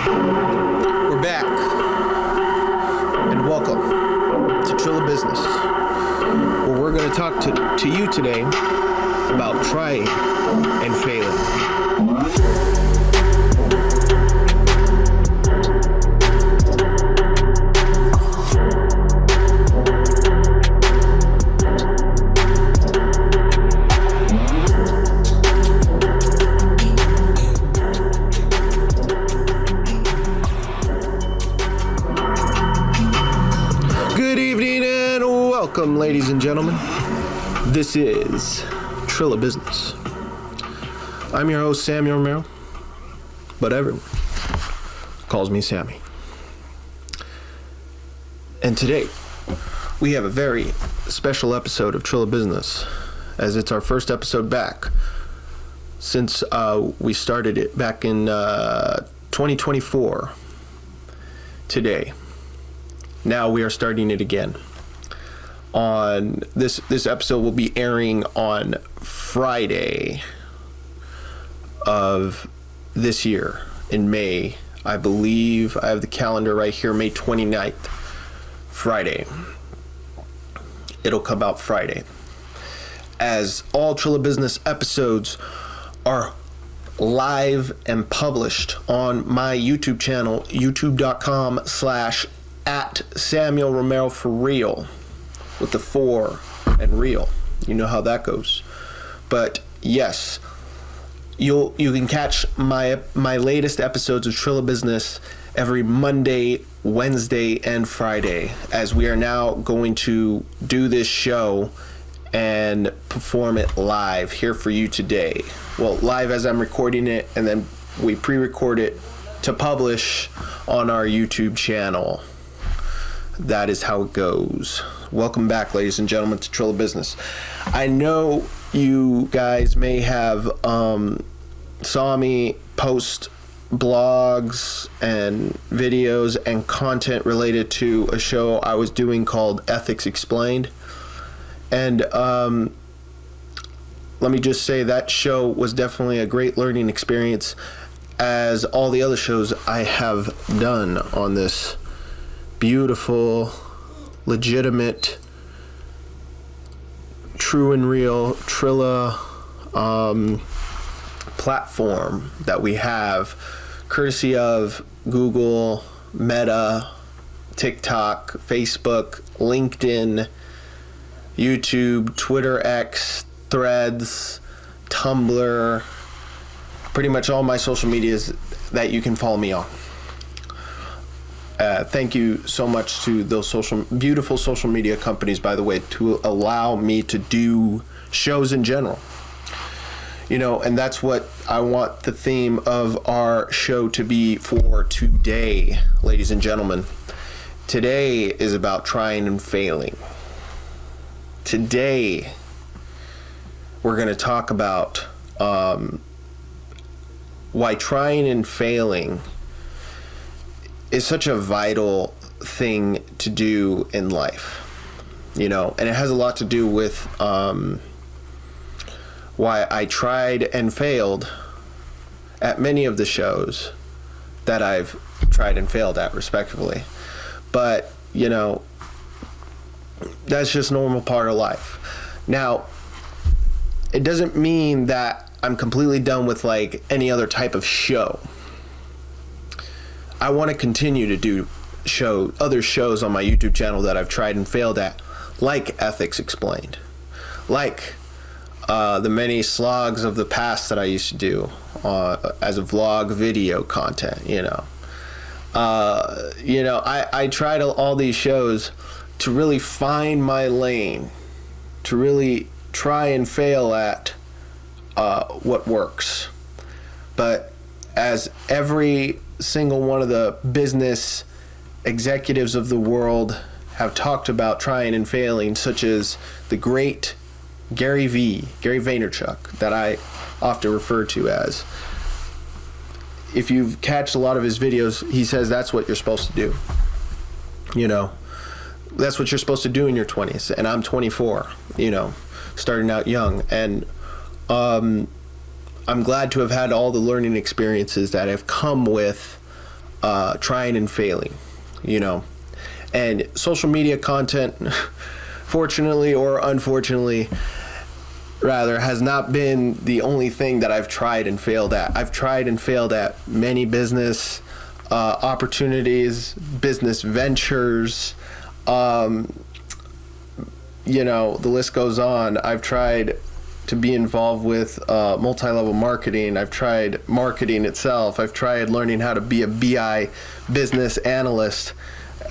We're back, and welcome to Trilla Business, where we're going to talk to you today about trying and failing. Welcome, ladies and gentlemen. This is Trilla Business. I'm your host, Samuel Romero, but everyone calls me Sammy. And today, we have a very special episode of Trilla Business, as it's our first episode back since we started it back in 2024. Today, now we are starting it again. On this episode will be airing on Friday of this year in May. I believe I have the calendar right here, May 29th, Friday. It'll come out Friday. As all Trilla Business episodes are live and published on my YouTube channel, youtube.com/@Samuel Romero for real. With the 4 and real. You know how that goes. But yes, you can catch my latest episodes of Trilla Business every Monday, Wednesday, and Friday, as we are now going to do this show and perform it live here for you today. Well, live as I'm recording it, and then we pre-record it to publish on our YouTube channel. That is how it goes. Welcome back, ladies and gentlemen, to Trilla Business. I know you guys may have saw me post blogs and videos and content related to a show I was doing called Ethics Explained. And let me just say that show was definitely a great learning experience, as all the other shows I have done on this beautiful, legitimate, true and real Trilla platform that we have, courtesy of Google, Meta, TikTok, Facebook, LinkedIn, YouTube, Twitter, X, Threads, Tumblr, pretty much all my social medias that you can follow me on. Thank you so much to those beautiful social media companies, by the way, to allow me to do shows in general. You know, and that's what I want the theme of our show to be for today, ladies and gentlemen. Today is about trying and failing. Today, we're going to talk about why trying and failing is such a vital thing to do in life, you know, and it has a lot to do with why I tried and failed at many of the shows that I've tried and failed at, respectively. But, you know, that's just a normal part of life. Now, it doesn't mean that I'm completely done with like any other type of show. I want to continue to do other shows on my YouTube channel that I've tried and failed at, like Ethics Explained, like the many slogs of the past that I used to do as a vlog video content. I tried all these shows to really find my lane, to really try and fail at what works. But as every single one of the business executives of the world have talked about trying and failing, such as the great Gary Vaynerchuk, that I often refer to as. If you've catched a lot of his videos, he says that's what you're supposed to do. You know, that's what you're supposed to do in your 20s. And I'm 24, you know, starting out young. And I'm glad to have had all the learning experiences that have come with trying and failing, and social media content, fortunately or unfortunately, rather, has not been the only thing that I've tried and failed at. I've tried and failed at many business opportunities, business ventures, the list goes on. I've tried to be involved with multi-level marketing. I've tried marketing itself. I've tried learning how to be a BI business analyst,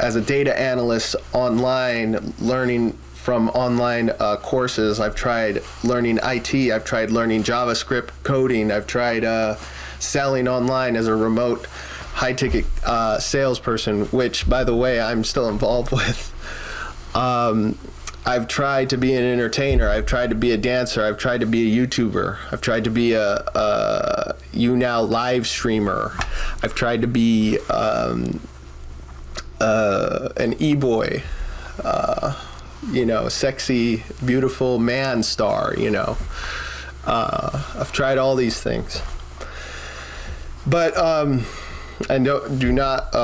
as a data analyst online, learning from online courses. I've tried learning IT. I've tried learning JavaScript coding. I've tried selling online as a remote high-ticket salesperson, which, by the way, I'm still involved with. I've tried to be an entertainer. I've tried to be a dancer. I've tried to be a YouTuber. I've tried to be a YouNow live streamer. I've tried to be an e-boy, sexy, beautiful man star, I've tried all these things. But and do not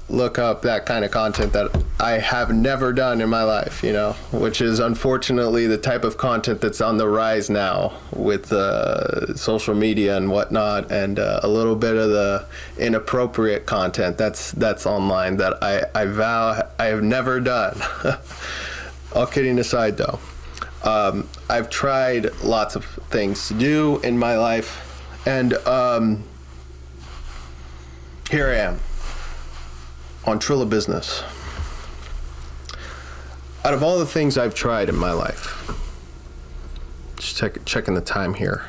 look up that kind of content that I have never done in my life, which is unfortunately the type of content that's on the rise now with social media and whatnot, and a little bit of the inappropriate content that's online that I vow I have never done. All kidding aside, though, I've tried lots of things to do in my life, and here I am on Trilla Business. Out of all the things I've tried in my life, just checking the time here.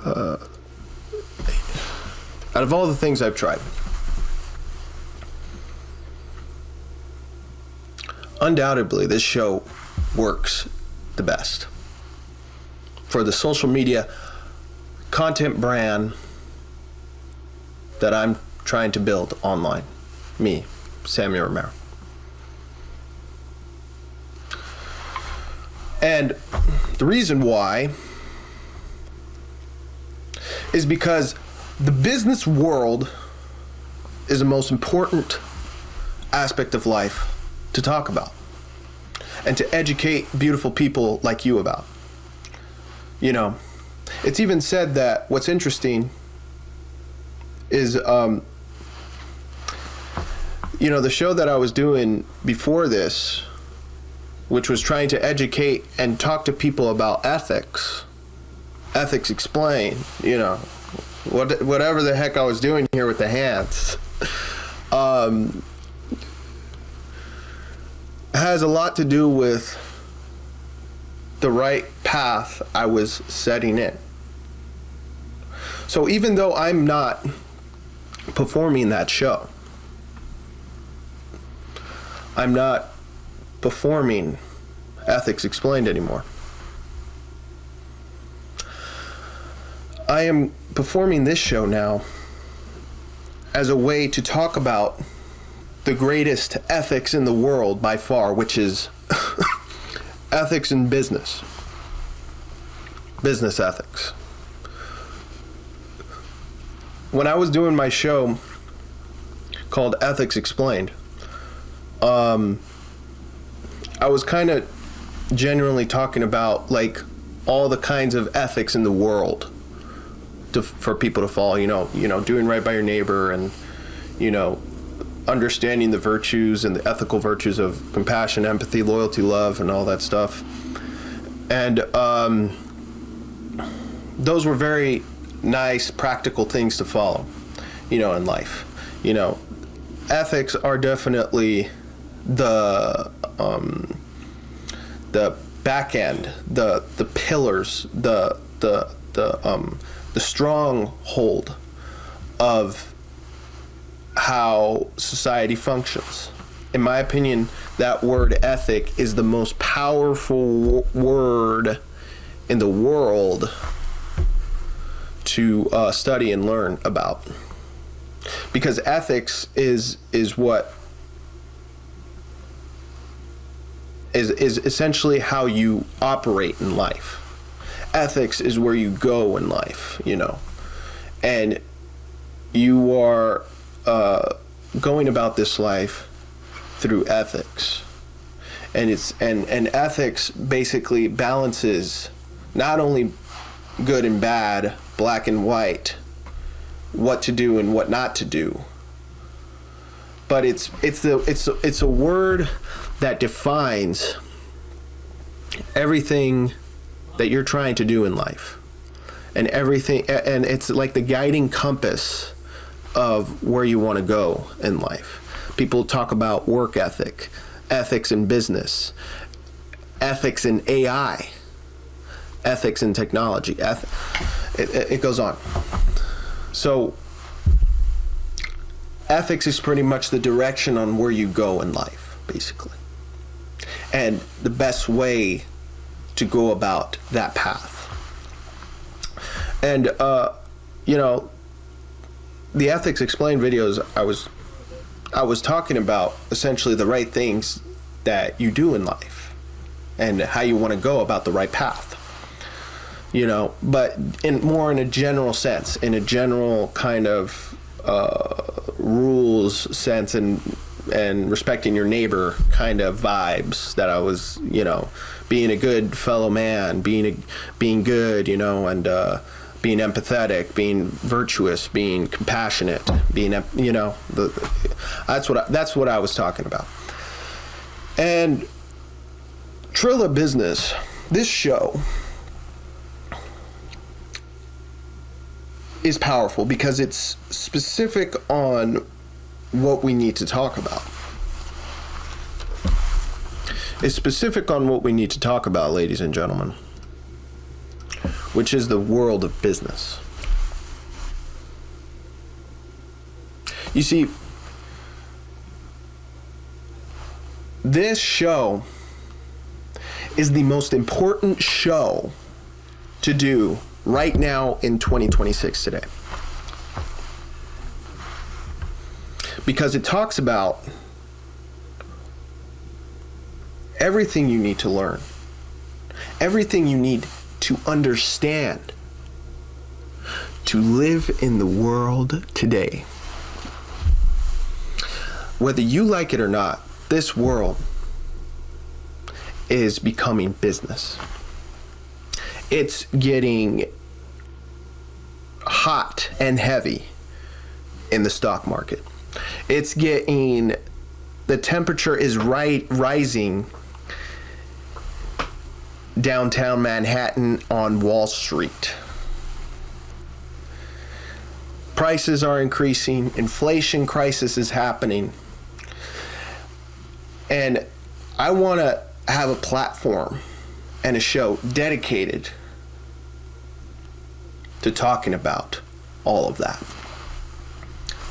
Out of all the things I've tried, undoubtedly this show works the best for the social media content brand that I'm trying to build online. Me, Samuel Romero. And the reason why is because the business world is the most important aspect of life to talk about and to educate beautiful people like you about. It's even said that what's interesting is, the show that I was doing before this, which was trying to educate and talk to people about ethics explained, whatever the heck I was doing here with the hands, has a lot to do with the right path I was setting in. So even though I'm not performing that show, I'm not performing Ethics Explained anymore. I am performing this show now as a way to talk about the greatest ethics in the world by far, which is ethics in business. Business ethics. When I was doing my show called Ethics Explained, I was kind of genuinely talking about all the kinds of ethics in the world for people to follow, doing right by your neighbor, and understanding the virtues and the ethical virtues of compassion, empathy, loyalty, love, and all that stuff. And those were very nice, practical things to follow, in life. Ethics are definitely the back end, the pillars, the stronghold of how society functions. In my opinion, that word ethic is the most powerful word in the world to study and learn about, because ethics is what is essentially how you operate in life. Ethics is where you go in life, and you are going about this life through ethics. And ethics basically balances not only good and bad, black and white, what to do and what not to do, but it's a word that defines everything that you're trying to do in life, and it's like the guiding compass of where you want to go in life. People talk about work ethic, ethics in business, ethics in AI, ethics in technology. It goes on. So ethics is pretty much the direction on where you go in life, basically, and the best way to go about that path. And the Ethics Explained videos, I was talking about essentially the right things that you do in life and how you want to go about the right path. But in a general sense, in a general kind of rules sense, and respecting your neighbor kind of vibes that I was, being a good fellow man, being good, and being empathetic, being virtuous, being compassionate, being, that's what I was talking about. And Trilla Business, this show is powerful because it's specific on what we need to talk about. It's specific on what we need to talk about, ladies and gentlemen, which is the world of business. You see, this show is the most important show to do right now in 2026 today, because it talks about everything you need to learn, everything you need to understand to live in the world today. Whether you like it or not, this world is becoming business. It's getting hot and heavy in the stock market. The temperature is rising downtown Manhattan on Wall Street. Prices are increasing, inflation crisis is happening. And I want to have a platform and a show dedicated to talking about all of that.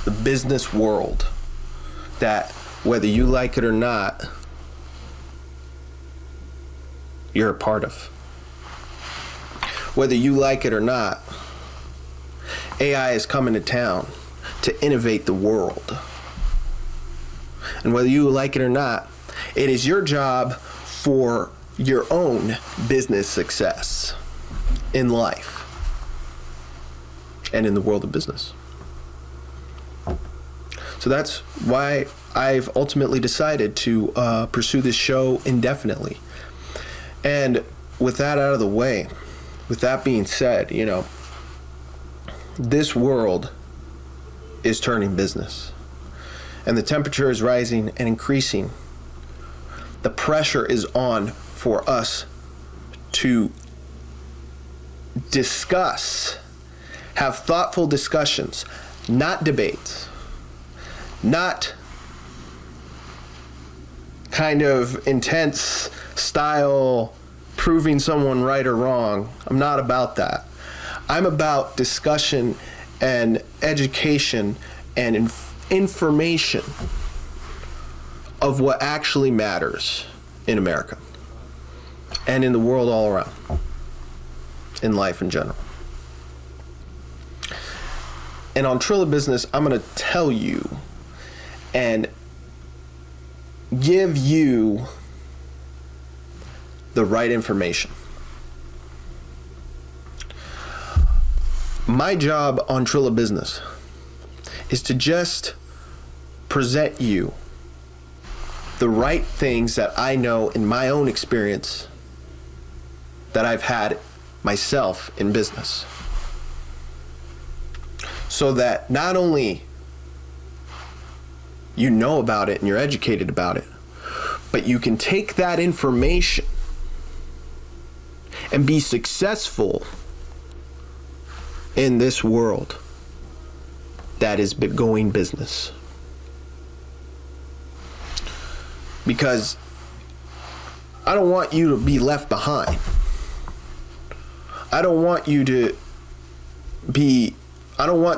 The business world that, whether you like it or not, you're a part of. Whether you like it or not, AI is coming to town to innovate the world. And whether you like it or not, it is your job for your own business success in life and in the world of business. So that's why I've ultimately decided to pursue this show indefinitely. And with that out of the way, with that being said, this world is turning business. And the temperature is rising and increasing. The pressure is on for us to discuss, have thoughtful discussions, not debates, not kind of intense style proving someone right or wrong. I'm not about that. I'm about discussion and education and information of what actually matters in America and in the world all around, in life in general. And on Trilla Business, I'm going to tell you and give you the right information. My job on Trilla Business is to just present you the right things that I know in my own experience that I've had myself in business. So that not only you know about it and you're educated about it, but you can take that information and be successful in this world that is going business. Because I don't want you to be left behind. I don't want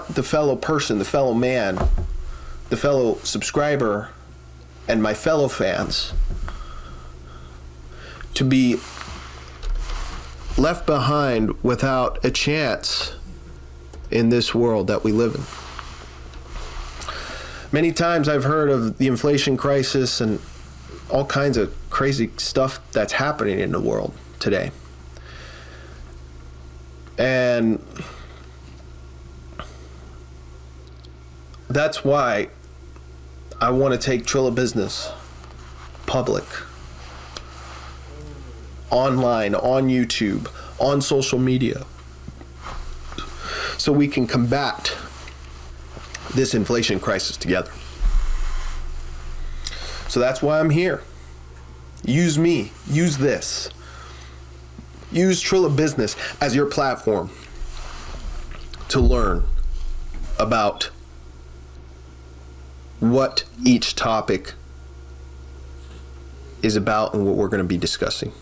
the fellow person, the fellow man, the fellow subscriber, and my fellow fans to be left behind without a chance in this world that we live in. Many times I've heard of the inflation crisis and all kinds of crazy stuff that's happening in the world today. And that's why I want to take Trilla Business public, online, on YouTube, on social media, so we can combat this inflation crisis together. So that's why I'm here. Use me, use this. Use Trilla Business as your platform to learn about what each topic is about and what we're going to be discussing.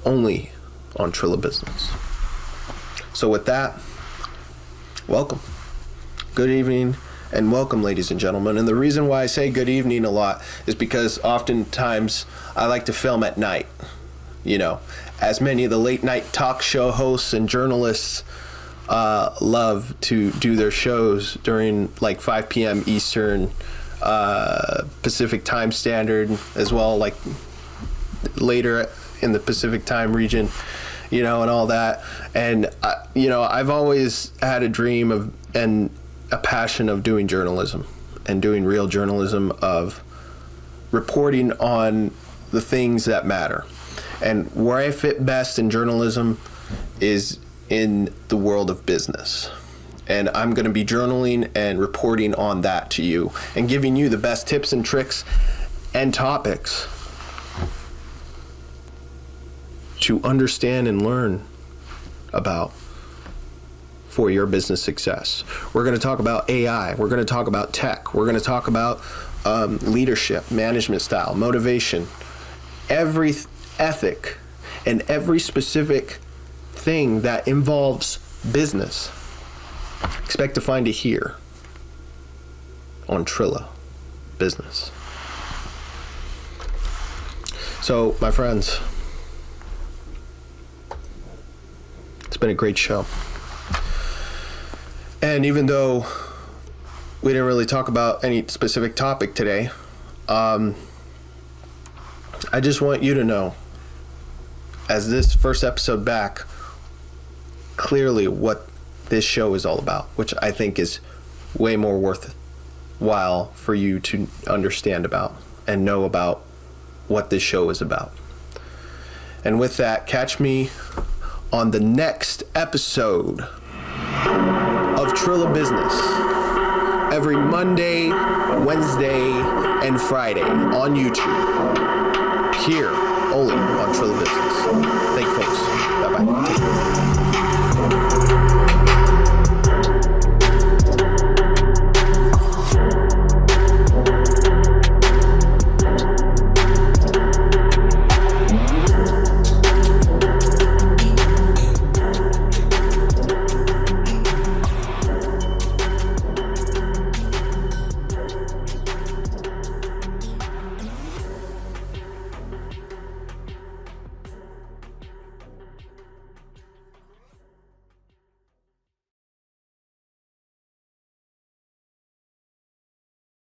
Only on Trilla Business. So with that, welcome. Good evening and welcome, ladies and gentlemen. And the reason why I say good evening a lot is because oftentimes I like to film at night. You know, as many of the late night talk show hosts and journalists love to do their shows during like 5 p.m. Eastern, Pacific time standard, as well, like later in the Pacific time region, you know, and all that. And, you know, I've always had a dream of and a passion of doing journalism and doing real journalism, of reporting on the things that matter. And where I fit best in journalism is in the world of business. And I'm going to be journaling and reporting on that to you and giving you the best tips and tricks and topics to understand and learn about for your business success. We're going to talk about AI. We're going to talk about tech. We're going to talk about leadership, management style, motivation, every ethic, and every specific thing that involves business. Expect to find it here on Trilla Business. So, my friends, it's been a great show. And even though we didn't really talk about any specific topic today, I just want you to know, as this first episode back, clearly what this show is all about, which I think is way more worthwhile for you to understand about and know about what this show is about. And with that, catch me on the next episode of Trilla Business every Monday, Wednesday, and Friday on YouTube, here only on Trilla Business. Thank you, folks. Bye-bye. Take care.